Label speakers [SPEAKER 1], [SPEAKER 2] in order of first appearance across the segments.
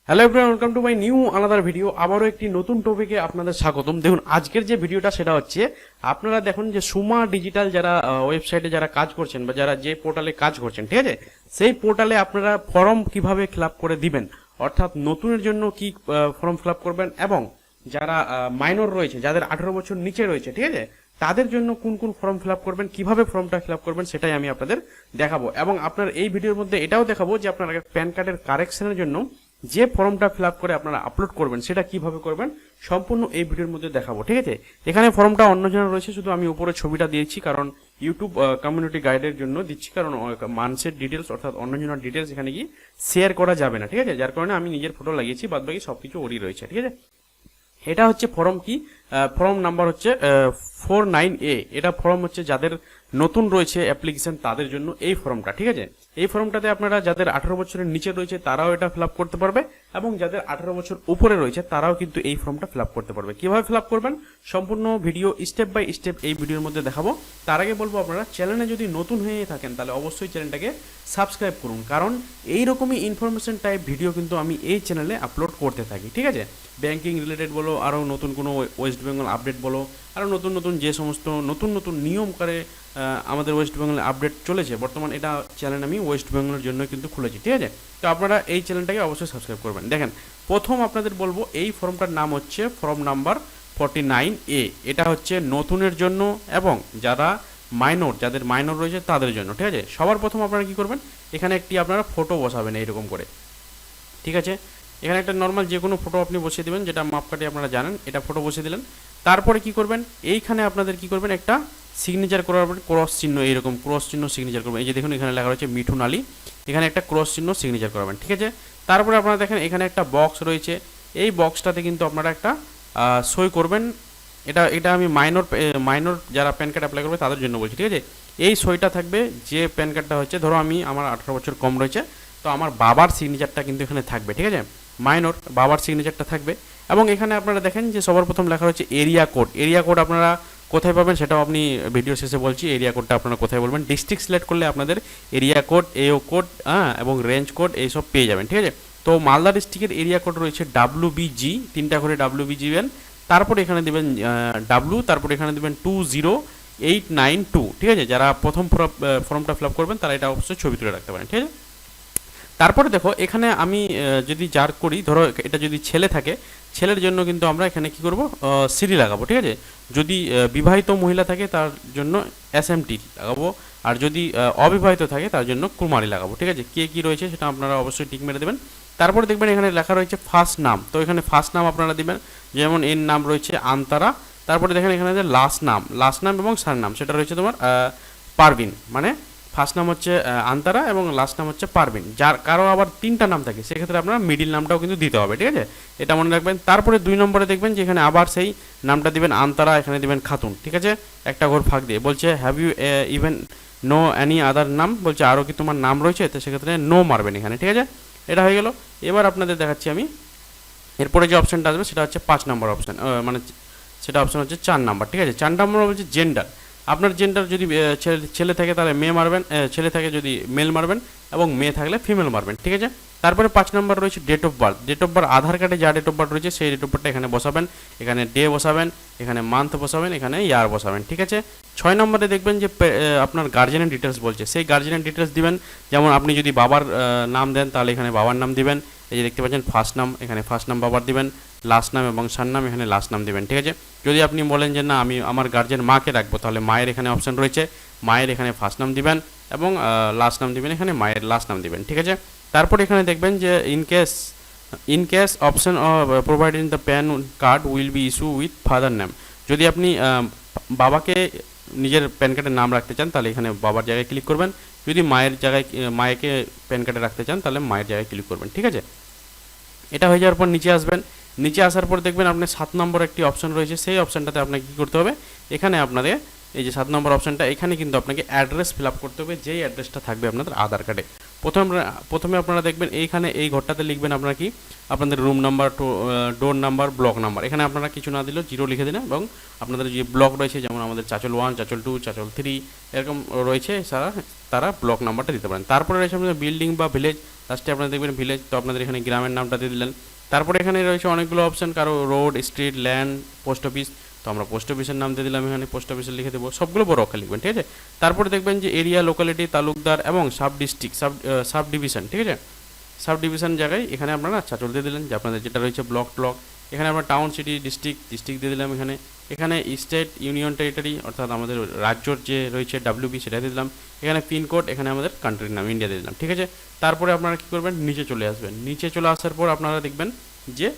[SPEAKER 1] Hello everyone, welcome to my new another video. আবারও একটি নতুন টপিকে আপনাদের স্বাগতম। দেখুন আজকের যে ভিডিওটা সেটা হচ্ছে, আপনারা দেখুন যে সুমা ডিজিটাল যারা ওয়েবসাইটে যারা কাজ করছেন বা যারা যে পোর্টালে কাজ করছেন, ঠিক আছে, সেই পোর্টালে আপনারা ফর্ম কিভাবে ফিল আপ করে দিবেন, অর্থাৎ নতুনের জন্য কি ফর্ম ফিল আপ করবেন, এবং যারা মাইনর রয়েছে, যাদের 18 বছর নিচে রয়েছে, ঠিক আছে, তাদের জন্য কোন কোন ফর্ম ফিল আপ করবেন, কিভাবে ফর্মটা ফিল আপ করবেন, সেটাই আমি আপনাদের দেখাবো। এবং আপনার এই ভিডিওর মধ্যে এটাও দেখাবো যে আপনার প্যান কার্ডের কারেকশনের জন্য যে ফর্মটা ফিল আপ করে আপনারা আপলোড করবেন সেটা কিভাবে করবেন সম্পূর্ণ এই ভিডিওর মধ্যে দেখাবো, ঠিক আছে। এখানে ফর্মটা অন্যজনের রয়েছে, শুধু আমি উপরে ছবিটা দিয়েছি কারণ ইউটিউব কমিউনিটি গাইডের জন্য দিচ্ছি, কারণ মানুষের ডিটেলস অর্থাৎ অন্যজনের ডিটেলস এখানে কি শেয়ার করা যাবে না, ঠিক আছে, যার কারণে আমি নিজের ফটো লাগিয়েছি, বাদ বাকি সবকিছু ওরই রয়েছে, ঠিক আছে। এটা হচ্ছে ফর্ম কি, ফর্ম নাম্বার হচ্ছে 49A। এটা ফর্ম হচ্ছে যাদের নতুন রয়েছে অ্যাপ্লিকেশন তাদের জন্য এই ফর্মটা, ঠিক আছে। এই ফর্মটাতে আপনারা যাদের 18 বছরের নিচে রয়েছে তারাও এটা ফিল আপ করতে পারবে, এবং যাদের 18 বছর উপরে রয়েছে তারাও কিন্তু এই ফর্মটা ফিল আপ করতে পারবে। কিভাবে ফিল আপ করবেন সম্পূর্ণ ভিডিও স্টেপ বাই স্টেপ এই ভিডিওর মধ্যে দেখাবো। তার আগে বলবো, আপনারা চ্যানেলে যদি নতুন হয়ে থাকেন তাহলে অবশ্যই চ্যানেলটাকে সাবস্ক্রাইব করুন, কারণ এইরকমই ইনফরমেশন টাইপ ভিডিও কিন্তু আমি এই চ্যানেলে আপলোড করতে থাকি, ঠিক আছে। ব্যাংকিং রিলেটেড বলো, আরও নতুন কোনো ওয়েস্ট বেঙ্গল আপডেট বলো, আরও নতুন নতুন যে সমস্ত নতুন নতুন নিয়ম করে আমাদের ওয়েস্ট বেঙ্গলে আপডেট চলেছে বর্তমান, এটা চ্যানেল আমি ওয়েস্ট বেঙ্গলের জন্য কিন্তু খুলেছি, ঠিক আছে। তো আপনারা এই চ্যানেলটাকে অবশ্যই সাবস্ক্রাইব করবেন। দেখেন, প্রথম আপনাদের বলবো এই ফর্মটার নাম হচ্ছে ফর্ম নাম্বার 49A। এটা হচ্ছে নতুনের জন্য এবং যারা মাইনর, যাদের মাইনর রয়েছে তাদের জন্য, ঠিক আছে। সবার প্রথম আপনারা কি করবেন, এখানে একটি আপনারা ফটো বসাবেন এইরকম করে, ঠিক আছে। এখানে একটা নর্মাল যে কোনো ফটো আপনি বসিয়ে দেবেন, যেটা মাপকাঠি আপনারা জানেন, এটা ফটো বসিয়ে দিলেন। তারপরে কি করবেন, এইখানে আপনাদের কি করবেন, একটা সিগনেচার করার পরে ক্রস চিহ্ন, এইরকম ক্রস চিহ্ন সিগনেচার করবেন। এই যে দেখুন এখানে লেখা রয়েছে মিঠুন আলী, এখানে একটা ক্রস চিহ্ন সিগনেচার করবেন, ঠিক আছে। তারপরে আপনারা দেখেন এখানে একটা বক্স রয়েছে, এই বক্সটাতে কিন্তু আপনারা একটা সই করবেন। এটা আমি মাইনর যারা প্যান কার্ড অ্যাপ্লাই করবে তাদের জন্য বলছি, ঠিক আছে। এই সইটা থাকবে যে প্যান কার্ডটা হচ্ছে, ধরো আমার 18 বছর কম রয়েছে, তো আমার বাবার সিগনেচারটা কিন্তু এখানে থাকবে, ঠিক আছে। মাইনর বাবার সিগনেচারটা থাকবে। এবং এখানে আপনারা দেখেন যে সবার প্রথম লেখা রয়েছে এরিয়া কোড। এরিয়া কোড আপনারা কোথায় পাবেন সেটাও আপনি ভিডিও শেষে বলছি, এরিয়া কোডটা আপনারা কোথায় বলবেন। ডিস্ট্রিক্ট সিলেক্ট করলে আপনাদের এরিয়া কোড, এও কোড, এবং রেঞ্জ কোড এইসব পেয়ে যাবেন, ঠিক আছে। তো মালদা ডিস্ট্রিক্টের এরিয়া কোড রয়েছে WBG, 3টা করে WBG দেবেন। তারপরে এখানে দেবেন ডাব্লু, তারপরে এখানে দেবেন 20892, ঠিক আছে। যারা প্রথম ফর্মটা ফিল আপ করবেন তারা এটা অবশ্যই ছবি তুলে রাখতে পারেন, ঠিক আছে। তারপরে দেখো এখানে আমি যদি যার করি, ধরো এটা যদি ছেলে থাকে, ছেলের জন্য কিন্তু আমরা এখানে কি করব, সিরি লাগাবো, ঠিক আছে। যদি বিবাহিত মহিলা থাকে তার জন্য SMT লাগাবো, আর যদি অবিবাহিত থাকে তার জন্য কুমারী লাগাবো, ঠিক আছে। কে কী রয়েছে সেটা আপনারা অবশ্যই টিক মেরে দেবেন। তারপরে দেখবেন এখানে লেখা রয়েছে ফার্স্ট নাম, তো এখানে ফার্স্ট নাম আপনারা দিবেন, যেমন এর নাম রয়েছে আন্তারা। তারপরে দেখেন এখানে যে লাস্ট নাম এবং সার নাম সেটা রয়েছে তোমার পারভিন, মানে ফার্স্ট নাম হচ্ছে আন্তারা এবং লাস্ট নাম হচ্ছে পারভিন। যার কারো আবার 3টা নাম থাকে সেক্ষেত্রে আপনার মিডিল নামটাও কিন্তু দিতে হবে, ঠিক আছে, এটা মনে রাখবেন। তারপরে 2 নম্বরে দেখবেন যে এখানে আবার সেই নামটা দিবেন আন্তারা, এখানে দিবেন খাতুন, ঠিক আছে, একটা ঘর ফাঁক দিয়ে। বলছে have you even know any other নাম, বলছে আরও কি তোমার নাম রয়েছে, তো সেক্ষেত্রে নো মারবেন এখানে, ঠিক আছে। এটা হয়ে গেল। এবার আপনাদের দেখাচ্ছি আমি এরপরে যে অপশানটা আসবে সেটা হচ্ছে 5 নম্বর অপশান, মানে সেটা অপশান হচ্ছে 4 নাম্বার, ঠিক আছে। 4 নম্বর বলছে জেন্ডার। আপনার জেন্ডার যদি ছেলে থাকে তাহলে মেয়ে মারবেন, ছেলে থাকে যদি মেল মারবেন, এবং মেয়ে থাকলে ফিমেল মারবেন, ঠিক আছে। তারপরে 5 নম্বর রয়েছে date of birth. Date of birth Aadhaar কার্ডে যা ডেট অফ বার্থ রয়েছে সেই ডেট অফ বার্থটা এখানে বসাবেন, এখানে ডে বসাবেন, এখানে মান্থ বসাবেন, এখানে ইয়ার বসাবেন, ঠিক আছে। 6 নম্বরে দেখবেন যে আপনার গার্জেনের ডিটেলস বলছে, সেই গার্জেনের ডিটেলস দিবেন। যেমন আপনি যদি বাবার নাম দেন তাহলে এখানে বাবার নাম দিবেন, এই যে দেখতে পাচ্ছেন ফার্স্ট নাম, এখানে ফার্স্ট নাম বাবার দিবেন, লাস্ট নাম এবং সার নাম এখানে লাস্ট নাম দিবেন, ঠিক আছে। যদি আপনি বলেন যে না আমি আমার গার্জেন মাকে রাখবো, তাহলে মায়ের এখানে অপশান রয়েছে, মায়ের এখানে ফার্স্ট নাম দিবেন এবং লাস্ট নাম দিবেন, এখানে মায়ের লাস্ট নাম দিবেন, ঠিক আছে। তারপর এখানে দেখবেন যে in case option provided in the pan card will be issue with father name. যদি আপনি বাবাকে নিজের প্যান কার্ডের নাম রাখতে চান তাহলে এখানে বাবার জায়গায় ক্লিক করবেন, যদি মায়েকে প্যান কার্ডে রাখতে চান তাহলে মায়ের জায়গায় ক্লিক করবেন, ঠিক আছে। এটা হয়ে যাওয়ার পর নিচে আসবেন, নিচে আসার পর দেখবেন আপনি 7 নম্বর একটি অপশন রয়েছে, সেই অপশানটাতে আপনাকে কী করতে হবে, এখানে আপনাদের এই যে 7 নম্বর অপশানটা, এখানে কিন্তু আপনাকে অ্যাড্রেস ফিল আপ করতে হবে, যেই অ্যাড্রেসটা থাকবে আপনাদের আধার কার্ডে। তো প্রথমে আপনারা দেখবেন এইখানে এই ঘরটাতে লিখবেন আপনারা কি আপনাদের রুম নাম্বার, ডোর নাম্বার, ব্লক নাম্বার। এখানে আপনারা কিছু না দিলেও 0 লিখে দিন, এবং আপনাদের যে ব্লক রয়েছে যেমন আমাদের চাচল 1, চাচল 2, চাচল 3 এরকম রয়েছে, তারা ব্লক নাম্বারটা দিতে পারেন। তারপরে রয়েছে আপনাদের বিল্ডিং বা ভিলেজ, লাস্টে আপনারা দেখবেন ভিলেজ, তো আপনাদের এখানে গ্রামের নামটা দিয়ে দিলেন। তারপরে এখানে রয়েছে অনেকগুলো অপশন, কারো road, street, land, post office, তো আমরা পোস্ট অফিসের নাম দিয়ে দিলাম, এখানে পোস্ট অফিসে লিখে দেবো, সবগুলো বড় অক্ষরে লিখবেন, ঠিক আছে। তারপরে দেখবেন যে এরিয়া, লোকালিটি, তালুকদার এবং সাব ডিস্ট্রিক্ট, সাব ডিভিশন, ঠিক আছে। সাব ডিভিশন জায়গায় এখানে আপনারা চাচল দিয়ে দিলেন, যে আপনাদের যেটা রয়েছে ব্লক, এখানে আমরা টাউন, সিটি, ডিস্ট্রিক্ট দিয়ে দিলাম। এখানে স্টেট, ইউনিয়ন টেরিটরি অর্থাৎ আমাদের রাজ্যর যে রয়েছে WB সেটা দিয়ে দিলাম। এখানে পিনকোড, এখানে আমাদের কান্ট্রির নাম ইন্ডিয়া দিয়ে দিলাম, ঠিক আছে। তারপরে আপনারা কী করবেন, নিচে চলে আসবেন। নিচে চলে আসার পর আপনারা দেখবেন যে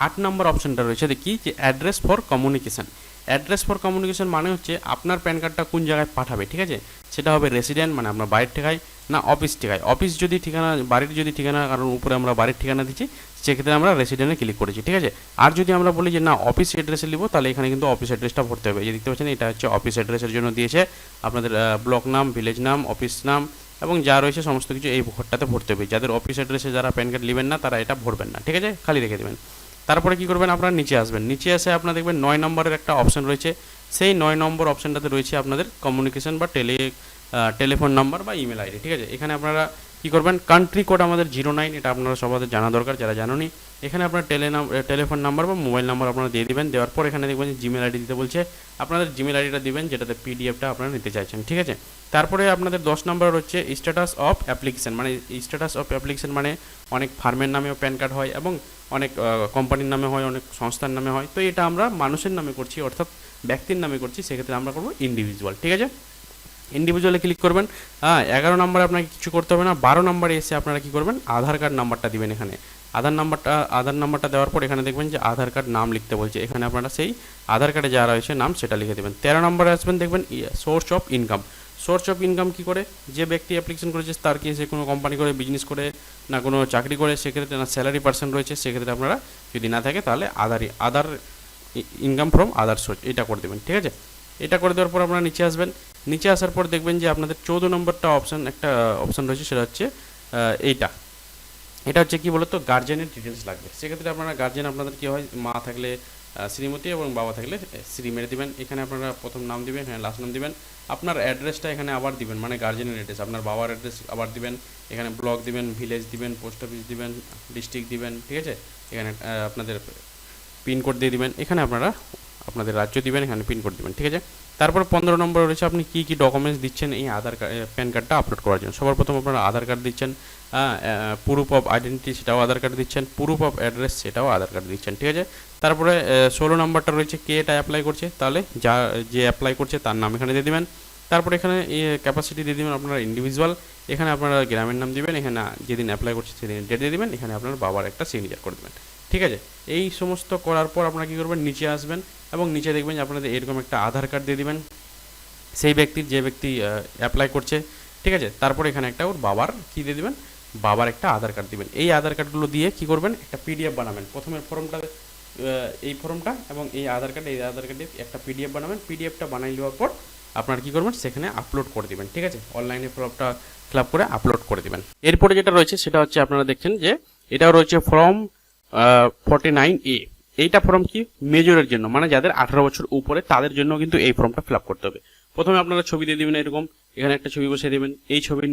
[SPEAKER 1] 8 নম্বর অপশনটা রয়েছে, দেখি যে address for communication. Address for communication মানে হচ্ছে আপনার প্যান কার্ডটা কোন জায়গায় পাঠাবে, ঠিক আছে। সেটা হবে রেসিডেন্ট মানে আপনার বাড়ির ঠিকায়, না অফিস ঠিকায়। অফিস যদি ঠিকানা, বাড়ির যদি ঠিকানা, কারণ উপরে আমরা বাড়ির ঠিকানা দিচ্ছি, সেক্ষেত্রে আমরা রেসিডেন্টে ক্লিক করেছি, ঠিক আছে। আর যদি আমরা বলি যে না অফিস অ্যাড্রেসে নিব, তাহলে এখানে কিন্তু অফিস অ্যাড্রেসটা ভরতে হবে। এই দেখতে পাচ্ছেন এটা হচ্ছে অফিস অ্যাড্রেসের জন্য দিয়েছে, আপনাদের ব্লক নাম, ভিলেজ নাম, অফিস নাম এবং যা রয়েছে সমস্ত কিছু এই ঘরটাতে ভরতে হবে। যাদের অফিস অ্যাড্রেসে যারা প্যান কার্ড নেবেন না, তারা এটা ভরবেন না, ঠিক আছে, খালি রেখে দেবেন। তারপরে কি করবেন, আপনারা নিচে আসবেন। নিচে এসে আপনারা দেখবেন 9 নম্বরের একটা অপশন রয়েছে। সেই 9 নম্বর অপশনটাতে রয়েছে আপনাদের কমিউনিকেশন বা টেলিফোন নাম্বার বা ইমেল আইডি, ঠিক আছে। এখানে আপনারা কি করবেন, কান্ট্রি কোড আমাদের 09, এটা আপনারা সবাই জানা দরকার যারা জানেননি। এখানে আপনার টেলিফোন নাম্বার বা মোবাইল নাম্বার আপনারা দিয়ে দিবেন। দেওয়ার পর এখানে দেখবেন যে জিমেল আইডি দিতে বলছে, আপনাদের জিমেল আইডিটা দিবেন যেটাতে পিডিএফটা আপনারা নিতে চাইছেন, ঠিক আছে। তারপরে আপনাদের 10 নম্বর হচ্ছে স্ট্যাটাস অফ অ্যাপ্লিকেশন। মানে স্ট্যাটাস অফ অ্যাপ্লিকেশন মানে অনেক ফার্মের নামেও প্যান কার্ড হয় এবং অনেক কোম্পানির নামে হয়, অনেক সংস্থার নামে হয়। তো এটা আমরা মানুষের নামে করছি, অর্থাৎ ব্যক্তির নামে করছি, সেক্ষেত্রে আমরা করবো ইন্ডিভিজুয়াল, ঠিক আছে। ইন্ডিভিজুয়ালে ক্লিক করবেন। 11 নম্বরে আপনাকে কিছু করতে হবে না। 12 নম্বরে এসে আপনারা কি করবেন, আধার কার্ড নাম্বারটা দিবেন। এখানে আধার নাম্বারটা দেওয়ার পর এখানে দেখবেন যে আধার কার্ড নাম লিখতে বলছে, এখানে আপনারা সেই আধার কার্ডে যা রয়েছে নাম সেটা লিখে দেবেন। 13 নম্বরে আসবেন, দেখবেন source of income. Source of income কী করে, যে ব্যক্তি অ্যাপ্লিকেশন করেছে তার কি সে কোনো কোম্পানি করে, বিজনেস করে, না কোনো চাকরি করে, সেক্ষেত্রে না স্যালারি পার্সন রয়েছে, সেক্ষেত্রে আপনারা যদি না থাকে তাহলে আদার ইনকাম ফ্রম আদার সোর্স এটা করে দেবেন, ঠিক আছে। এটা করে দেওয়ার পর আপনারা নিচে আসবেন। নিচে আসার পর দেখবেন যে আপনাদের 14 নম্বরটা একটা অপশান রয়েছে, সেটা হচ্ছে এটা হচ্ছে কি বলতো, গার্জেনের ডিটেলস লাগবে। সেক্ষেত্রে আপনারা গার্জেন আপনাদের কী হয়, মা থাকলে শ্রীমতী এবং বাবা থাকলে শ্রী মেরে দিবেন। এখানে আপনারা প্রথম নাম দিবেন, হ্যাঁ লাস্ট নাম দিবেন। আপনার অ্যাড্রেসটা এখানে আবার দিবেন, মানে গার্জেনের অ্যাড্রেস, আপনার বাবার অ্যাড্রেস আবার দিবেন। এখানে ব্লক দিবেন, ভিলেজ দিবেন, পোস্ট অফিস দিবেন, ডিস্ট্রিক্ট দিবেন, ঠিক আছে। এখানে আপনাদের পিনকোড দিয়ে দিবেন। এখানে আপনারা আপনাদের রাজ্য দিবেন, এখানে পিনকোড দিবেন, ঠিক আছে। তারপর 15 নম্বর রয়েছে আপনি কী কী ডকুমেন্টস দিচ্ছেন এই আধার কার্ড, প্যান কার্ডটা আপলোড করার জন্য। সবার প্রথম আপনারা আধার কার্ড দিচ্ছেন, প্রুফ অফ আইডেন্টিটি সেটাও আধার কার্ড দিচ্ছেন, প্রুফ অফ অ্যাড্রেস সেটাও আধার কার্ড দিচ্ছেন, ঠিক আছে। তারপরে 16 নম্বরটা রয়েছে কে এটা অ্যাপ্লাই করছে, তাহলে যে অ্যাপ্লাই করছে তার নাম এখানে দিয়ে দেবেন। তারপরে এখানে ক্যাপাসিটি দিয়ে দেবেন আপনারা ইন্ডিভিজুয়াল। এখানে আপনারা গ্রামের নাম দিবেন, এখানে যেদিন অ্যাপ্লাই করছে সেদিন ডেট দিয়ে দেবেন। এখানে আপনার বাবার একটা সিগনেচার করে দেবেন, ঠিক আছে। এই সমস্ত করার পর আপনারা কী করবেন, নিচে আসবেন এবং নিচে দেখবেন যে আপনাদের এরকম একটা আধার কার্ড দিয়ে দেবেন সেই ব্যক্তির, যে ব্যক্তি অ্যাপ্লাই করছে, ঠিক আছে। তারপরে এখানে একটা ওর বাবার কী দিয়ে দেবেন, বাবার একটা আধার কার্ড দিবেন। এই আধার কার্ডগুলো দিয়ে কী করবেন, একটা পিডিএফ বানাবেন। প্রথমের ফর্মটা এই ফর্মটা এবং এই আধার কার্ডে একটা পিডিএফ বানাবেন। পিডিএফটা বানাই নেওয়ার পর আপনারা কী করবেন, সেখানে আপলোড করে দেবেন, ঠিক আছে। অনলাইনে ফর্মটা ফিল আপ করে আপলোড করে দেবেন। এরপরে যেটা রয়েছে সেটা হচ্ছে আপনারা দেখছেন যে এটাও রয়েছে ফর্ম 49A। এইটা ফর্ম কি মেজরের জন্য, মানে যাদের 18 বছর উপরে তাদের জন্য কিন্তু এই ফর্মটা ফিল আপ করতে হবে। প্রথমে আপনারা ছবি দিয়ে দেবেন এরকম, এখানে একটা ছবি বসিয়ে দেবেন। এই ছবির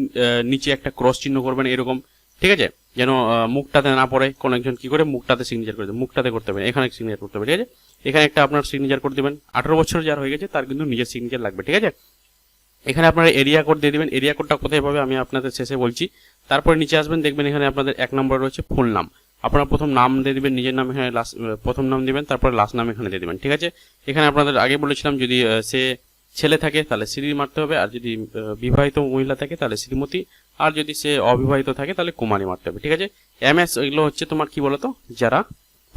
[SPEAKER 1] নিচে একটা ক্রস চিহ্ন করবেন এরকম, ঠিক আছে, যেন মুখটাতে না পড়ে। কোনো একজন কি করে মুখটাতে সিগনেচার করে দেবে, মুখটাতে করতে হবে, এখানে সিগনেচার করতে হবে, ঠিক আছে। এখানে একটা আপনার সিগনেচার করে দেবেন। 18 বছর যার হয়ে গেছে তার কিন্তু নিজের সিগনেচার লাগবে, ঠিক আছে। এখানে আপনারা এরিয়া কোড দিয়ে দেবেন। এরিয়া কোডটা কোথায় পাবে আমি আপনাদের শেষে বলছি। তারপরে নিচে আসবেন, দেখবেন এখানে আপনাদের 1 নম্বর রয়েছে ফুল নাম। আপনারা প্রথম নাম দিয়ে দেবেন, নিজের নাম এখানে প্রথম নাম দিবেন, তারপরে লাস্ট নাম এখানে দিয়ে দেবেন, ঠিক আছে। এখানে আপনাদের আগে বলেছিলাম যদি সে ছেলে থাকে তাহলে শ্রী মারতে হবে, আর যদি বিবাহিত মহিলা থাকে তাহলে শ্রীমতী, আর যদি সে অবিবাহিত থাকে তাহলে কুমারী মারতে হবে, ঠিক আছে। MS এগুলো হচ্ছে তোমার কি বলতো, যারা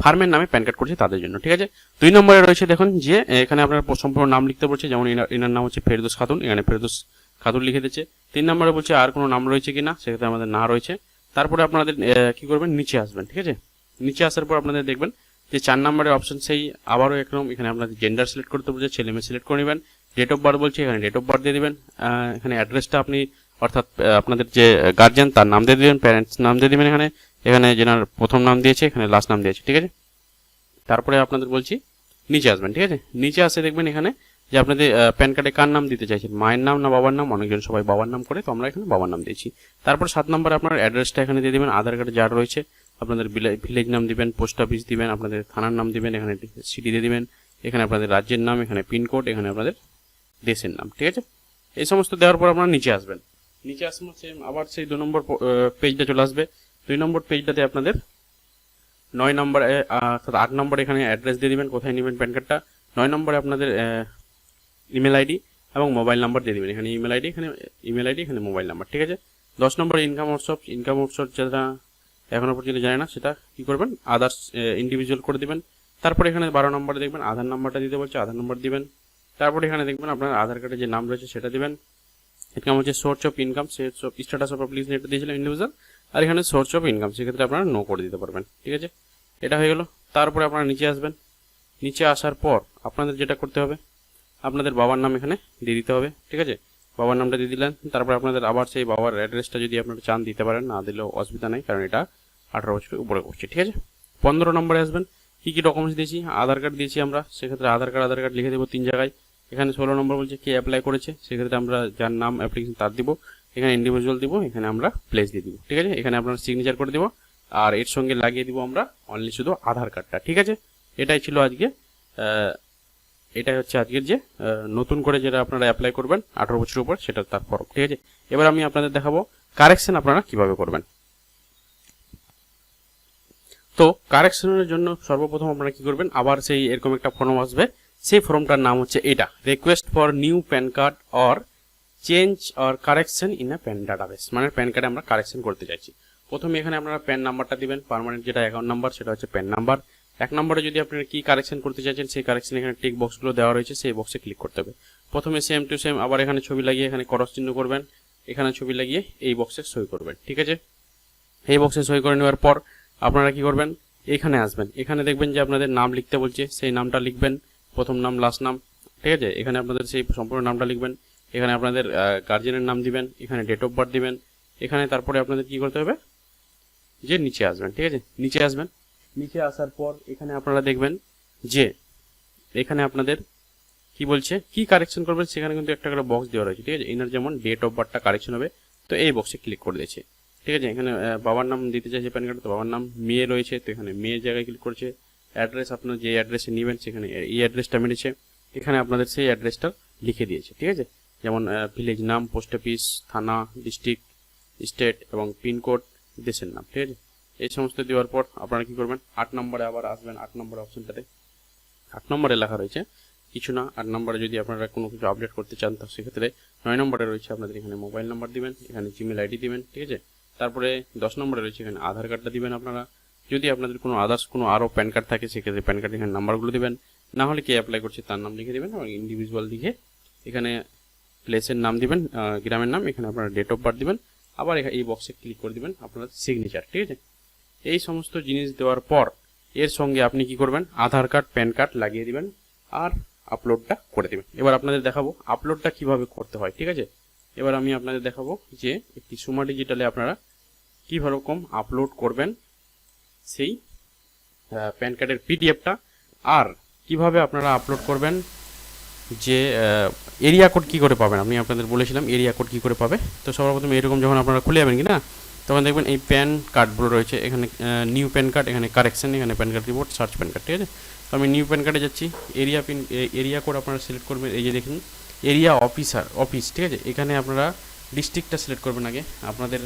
[SPEAKER 1] ফার্মের নামে প্যান কার্ড করছে তাদের জন্য, ঠিক আছে। 2 নম্বরে রয়েছে দেখুন যে এখানে আপনার সম্পূর্ণ নাম লিখতে বলছে, যেমন এনার নাম হচ্ছে ফেরদৌস খাতুন, এখানে ফেরদৌস খাতুন লিখে দিচ্ছে। 3 নম্বরে বলছে আর কোনো নাম রয়েছে কিনা, সেক্ষেত্রে আমাদের না রয়েছে। তারপরে আপনাদের কি করবেন, নিচে আসবেন, ঠিক আছে। নিচে আসার পর আপনাদের দেখবেন যে 4 নম্বরের অপশন সেই আবারও একরকম, এখানে আপনাদের জেন্ডার সিলেক্ট করতে বলছে, ছেলে মেয়ে সিলেক্ট করে নেবেন। ডেট অফ বার্থ বলছে, এখানে ডেট অফ বার্থ দিয়ে দেবেন। এখানে অ্যাড্রেসটা আপনি অর্থাৎ আপনাদের যে গার্জিয়ান তার নাম দিয়ে দিবেন, প্যারেন্টস নাম দিয়ে দিবেন, এখানে এখানে যেনার প্রথম নাম দিয়েছে এখানে লাস্ট নাম দিয়েছে, ঠিক আছে। তারপরে আপনাদের বলছি নিচে আসবেন, ঠিক আছে। নিচে আসে দেখবেন এখানে যে আপনাদের প্যান কার্ডে কার নাম দিতে চাইছেন, মায়ের নাম না বাবার নাম, অনেকজন সবাই বাবার নাম করে, তো আমরা এখানে বাবার নাম দিয়েছি। তারপর 7 নম্বরে আপনার অ্যাড্রেসটা এখানে দিয়ে দিবেন, আধার কার্ডে যা রয়েছে আপনাদের ভিলেজ নাম দিবেন, পোস্ট অফিস দিবেন, আপনাদের থানার নাম দিবেন, এখানে সিটি দিয়ে দিবেন, এখানে আপনাদের রাজ্যের নাম, এখানে পিনকোড, এখানে আপনাদের দেশের নাম, ঠিক আছে। এই সমস্ত দেওয়ার পর আপনারা নিচে আসবেন। নিচে আসবেন সেম আবার সেই 2 নম্বর পেজটা চলে আসবে। 2 নম্বর পেজটাতে আপনাদের 9 নম্বর অর্থাৎ 8 নম্বর এখানে অ্যাড্রেস দিয়ে দিবেন, কোথায় নেবেন প্যান কার্ডটা। 9 নম্বরে আপনাদের ইমেল আইডি এবং মোবাইল নাম্বার দিয়ে দিবেন, এখানে ইমেল আইডি, এখানে মোবাইল নাম্বার, ঠিক আছে। 10 নম্বরে ইনকাম উৎসব যারা এখনো পর্যন্ত জানে না সেটা কি করবেন, আদার্স ইন্ডিভিজুয়াল করে দিবেন। তারপরে এখানে 12 নম্বরে দেখবেন আধার নাম্বারটা দিতে বলছে, আধার নাম্বার দিবেন। তারপরে এখানে দেখবেন আপনার আধার কার্ডে যে নাম রয়েছে সেটা দিবেন। ইনকাম হচ্ছে source of income, status of public এটা দিয়েছিলেন ইন্ডিভিজুয়াল, আর এখানে সোর্স অফ ইনকাম সেক্ষেত্রে আপনারা নো করে দিতে পারবেন, ঠিক আছে। এটা হয়ে গেল। তারপরে আপনারা নিচে আসবেন। নিচে আসার পর আপনাদের যেটা করতে হবে, আপনাদের বাবার নাম এখানে দিয়ে দিতে হবে, ঠিক আছে। বাবার নামটা দিয়ে দিলেন। তারপর আপনাদের আবার সেই বাবার অ্যাড্রেসটা যদি আপনারা চান দিতে পারেন, না দিলেও অসুবিধা নেই, কারণ এটা 18 বছরের উপরে করছে, ঠিক আছে। 15 নম্বরে আসবেন। কী কী ডকুমেন্টস দিয়েছি, আধার কার্ড দিয়েছি আমরা, সেক্ষেত্রে আধার কার্ড লিখে দেবো 3 জায়গায়। এখানে 16 নম্বর বলছে কে অ্যাপ্লাই করেছে, সেক্ষেত্রে আমরা যার নাম অ্যাপ্লিকেশন তার দিব, এখানে ইন্ডিভিজুয়াল দিব, এখানে আমরা প্লেস দিয়ে দিব, ঠিক আছে। এখানে আপনার সিগনেচার করে দিব, আর এর সঙ্গে লাগিয়ে দিব আমরা অনলি শুধু আধার কার্ডটা, ঠিক আছে। এটাই ছিল আজকে এটাই হচ্ছে আজকের যে নতুন করে যেটা আপনারা অ্যাপ্লাই করবেন 18 বছরের উপর, সেটা তার ফর্ম, ঠিক আছে। এবার আমি আপনাদের দেখাবো কারেকশন আপনারা কিভাবে করবেন। তো কারেকশনের জন্য সর্বপ্রথম আপনারা কি করবেন, আবার সেই এরকম একটা ফর্ম আসবে, সেই ফর্মটার নাম হচ্ছে এটা, request for new pan card or change or correction in a pan database, মানে প্যান কার্ডে আমরা কারেকশন করতে চাইছি। প্রথমে এখানে আপনারা প্যান নাম্বারটা দিবেন, পার্মানেন্ট যেটা অ্যাকাউন্ট নাম্বার সেটা হচ্ছে প্যান নাম্বার। 1 নম্বরে যদি আপনারা কি কারেকশন করতে চাইছেন সেই কারেকশন এখানে টিক বক্সগুলো দেওয়া রয়েছে, সেই বক্সে ক্লিক করতে হবে। প্রথমে সেম টু সেম আবার এখানে ছবি লাগিয়ে এখানে ক্রস চিহ্ন করবেন, এখানে ছবি লাগিয়ে এই বক্সে সই করবেন, ঠিক আছে। এই বক্সে সই করে নেওয়ার পর আপনারা কি করবেন, এখানে আসবেন। এখানে দেখবেন যে আপনাদের নাম লিখতে বলছে, সেই নামটা লিখবেন, প্রথম নাম লাস্ট নাম, ঠিক আছে। এখানে আপনাদের সেই সম্পূর্ণ নামটা লিখবেন, এখানে আপনাদের গার্জিয়ানের নাম দিবেন, এখানে ডেট অফ বার্থ দিবেন। এখানে তারপরে আপনাদের কি করতে হবে, যে নিচে আসবেন, ঠিক আছে। নিচে আসবেন। নিচে আসার পর এখানে আপনারা দেখবেন যে এখানে আপনাদের কি বলছে, কি কারেকশন করবেন, সেখানে কিন্তু একটা করে বক্স দেওয়া রয়েছে, ঠিক আছে। এনার যেমন ডেট অফ বার্থটা কারেকশন হবে, তো এই বক্সে ক্লিক করে দিয়েছে, ঠিক আছে। এখানে বাবার নাম দিতে চাইছে প্যান কার্ড, তো বাবার নাম মেয়ে রয়েছে, তো এখানে মেয়ের জায়গায় ক্লিক করছে। অ্যাড্রেস আপনার যে অ্যাড্রেসে নেবেন সেখানে এই অ্যাড্রেসটা মেরেছে, এখানে আপনাদের সেই অ্যাড্রেসটা লিখে দিয়েছে, ঠিক আছে। যেমন ভিলেজ নাম, পোস্ট অফিস, থানা, ডিস্ট্রিক্ট, স্টেট এবং পিনকোড, দেশের নাম, ঠিক আছে। এই সমস্ত দেওয়ার পর আপনারা কি করবেন, 8 নম্বরে আবার আসবেন। 8 নম্বর অপশনটাতে 8 নম্বরে লেখা রয়েছে কিছু না। 8 নম্বরে যদি আপনারা কোনো কিছু আপডেট করতে চান, তো সেক্ষেত্রে 9 নম্বরে রয়েছে আপনাদের এখানে মোবাইল নাম্বার দিবেন, এখানে জিমেল আইডি দিবেন, ঠিক আছে। তারপরে 10 নম্বরে রয়েছে এখানে আধার কার্ডটা দিবেন আপনারা। যদি আপনাদের কোনো আদার্স কোনো আরও প্যান কার্ড থাকে, সেক্ষেত্রে প্যান কার্ড এখানে নাম্বারগুলো দিবেন, না হলে কে অ্যাপ্লাই করছে তার নাম লিখে দেবেন এবং ইন্ডিভিজুয়াল লিখে এখানে প্লেসের নাম দিবেন, গ্রামের নাম, এখানে আপনারা ডেট অফ বার্থ দিবেন, আবার এই বক্সে ক্লিক করে দিবেন আপনার সিগনেচার, ঠিক আছে। এই সমস্ত জিনিস দেওয়ার পর এর সঙ্গে আপনি কি করবেন, আধার কার্ড প্যান কার্ড লাগিয়ে দিবেন আর আপলোডটা করে দেবেন। এবার আপনাদের দেখাবো আপলোডটা কিভাবে করতে হয়, ঠিক আছে। এবার আমি আপনাদের দেখাবো যে একটি সুমা ডিজিটালে আপনারা কীভাবে রকম আপলোড করবেন সেই প্যান কার্ডের পিডিএফটা, আর কিভাবে আপনারা আপলোড করবেন যে এরিয়া কোড কী করে পাবেন। আমি আপনাদের বলেছিলাম এরিয়া কোড কী করে পাবে। তো সর্বপ্রথম এরকম যখন আপনারা খুলে যাবেন কি না, তখন দেখবেন এই প্যান কার্ডগুলো রয়েছে, এখানে নিউ প্যান কার্ড, এখানে কারেকশন, এখানে pan card report, search pan card, ঠিক আছে। তো আমি নিউ প্যান কার্ডে যাচ্ছি। এরিয়া কোড আপনারা সিলেক্ট করবেন, এই যে দেখুন এরিয়া অফিস, ঠিক আছে। এখানে আপনারা ডিস্ট্রিক্টটা সিলেক্ট করবেন আগে আপনাদের,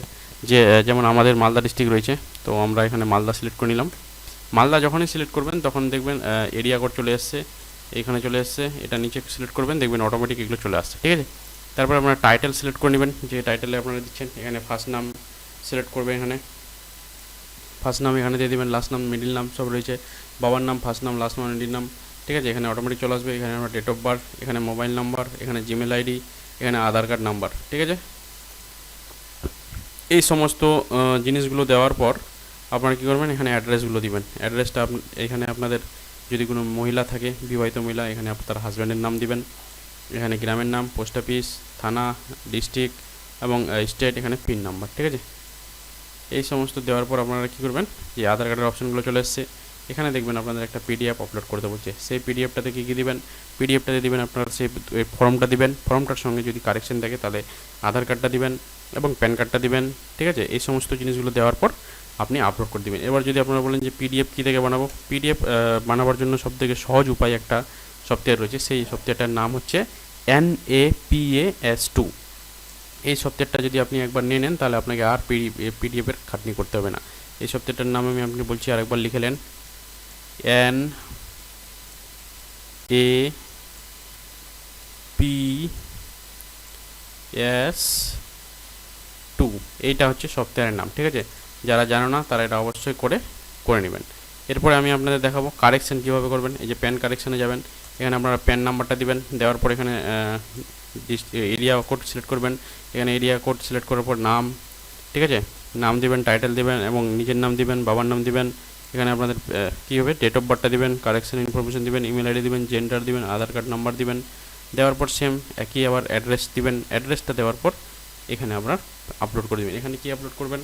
[SPEAKER 1] যে যেমন আমাদের মালদা ডিস্ট্রিক্ট রয়েছে, তো আমরা এখানে মালদা সিলেক্ট করে নিলাম। মালদা যখনই সিলেক্ট করবেন তখন দেখবেন এরিয়া কোড চলে এসছে, এখানে চলে এসছে, এটা নিচে সিলেক্ট করবেন, দেখবেন অটোমেটিক এগুলো চলে আসছে, ঠিক আছে। তারপর আপনারা টাইটেল সিলেক্ট করে নেবেন, যে টাইটেলে আপনারা দিচ্ছেন, এখানে ফার্স্ট নাম সিলেক্ট করবেন, এখানে ফার্স্ট নাম এখানে দিয়ে দেবেন, লাস্ট নাম, মিডিল নাম সব রয়েছে, বাবার নাম, ফার্স্ট নাম, লাস্ট নাম, মিডিল নাম, ঠিক আছে। এখানে অটোমেটিক চলে আসবে। এখানে আমরা ডেট অফ বার্থ, এখানে মোবাইল নাম্বার, এখানে জিমেল আইডি, এখানে আধার কার্ড নাম্বার, ঠিক আছে। এই সমস্ত জিনিসগুলো দেওয়ার পর আপনারা কী করবেন, এখানে অ্যাড্রেসগুলো দিবেন। অ্যাড্রেসটা এখানে আপনাদের যদি কোনো মহিলা থাকে, বিবাহিত মহিলা, এখানে তার হাজব্যান্ডের নাম দিবেন, এখানে গ্রামের নাম, পোস্ট অফিস, থানা, ডিস্ট্রিক্ট, এবং স্টেট, এখানে পিন নাম্বার, ঠিক আছে। এই সমস্ত দেওয়ার পর আপনারা কী করবেন, যে আধার কার্ডের অপশানগুলো চলে এসছে, এখানে দেখবেন আপনাদের একটা পিডিএফ আপলোড করতে বলছে। সেই পিডিএফটাতে কী কী দিবেন, পিডিএফটাতে দিবেন আপনারা সেই ফর্মটা দিবেন, ফর্মটার সঙ্গে যদি কারেকশন থাকে তাহলে আধার কার্ডটা দিবেন এবং প্যান কার্ডটা দিবেন, ঠিক আছে। এই সমস্ত জিনিসগুলো দেওয়ার পর আপনি আপলোড করে দেবেন। এবার যদি আপনারা বলেন যে পিডিএফ কী থেকে বানাবো, পিডিএফ বানাবার জন্য সবথেকে সহজ উপায় একটা সফটওয়্যার রয়েছে, সেই সফটওয়্যারটার নাম হচ্ছে NAPAS2। এই সফটওয়্যারটা যদি আপনি একবার নিয়ে নেন তাহলে আপনাকে আর পিডিএফের খাটনি করতে হবে না। এই সফটওয়্যারটার নাম আমি আপনি বলছি, আরেকবার লিখে নেন, NAPAS2। এইটা হচ্ছে সফটওয়্যারের নাম, ঠিক আছে। যারা জানো না তারা এটা অবশ্যই করে নেবেন। এরপরে আমি আপনাদের দেখাবো কারেকশন কীভাবে করবেন। এই যে প্যান কারেকশানে যাবেন, এখানে আপনারা প্যান নাম্বারটা দিবেন, দেওয়ার পর এখানে এরিয়া কোড সিলেক্ট করবেন, এখানে এরিয়া কোড সিলেক্ট করার পর নাম, ঠিক আছে, নাম দিবেন, টাইটেল দিবেন এবং নিজের নাম দিবেন, বাবার নাম দিবেন। এখানে আপনাদের কী হবে, ডেট অফ বার্থটা দিবেন, কারেকশন ইনফরমেশন দিবেন, ইমেল আইডি দিবেন, জেন্ডার দিবেন, আধার কার্ড নাম্বার দিবেন। দেওয়ার পর সেম একই আবার অ্যাড্রেস দিবেন, অ্যাড্রেসটা দেওয়ার পর এখানে আপনার আপলোড করে দেবেন। এখানে কি আপলোড করবেন,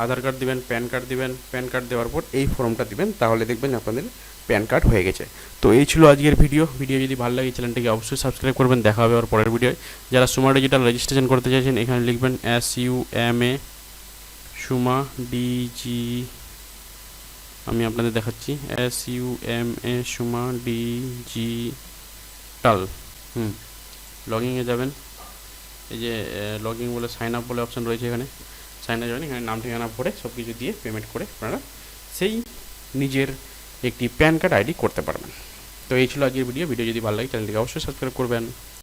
[SPEAKER 1] আধার কার্ড দিবেন, প্যান কার্ড দিবেন, প্যান কার্ড দেওয়ার পর এই ফর্মটা দিবেন, তাহলে দেখবেন আপনাদের প্যান কার্ড হয়ে গেছে। তো এই ছিল আজকের ভিডিও যদি ভালো লাগে চ্যানেলটিকে অবশ্যই সাবস্ক্রাইব করবেন। দেখা হবে আবার পরের ভিডিও। যারা সুমা ডিজিটাল রেজিস্ট্রেশন করতে চাইছেন এখানে লিখবেন SUMA, সুমা ডিজি, আমি আপনাদের দেখাচ্ছি SUMA, সুমা ডিজিটাল। লগইনে যাবেন, এই যে লগইন বলে সাইন আপ বলে অপশান রয়েছে, এখানে সাইন আপ যাবেন, এখানে নাম ঠিকানা ভরে সব কিছু দিয়ে পেমেন্ট করে আপনারা সেই নিজের একটি প্যান কার্ড আইডি করতে পারবেন। তো এই ছিল আজকের ভিডিও যদি ভালো লাগে চ্যানেলটিকে অবশ্যই সাবস্ক্রাইব করবেন।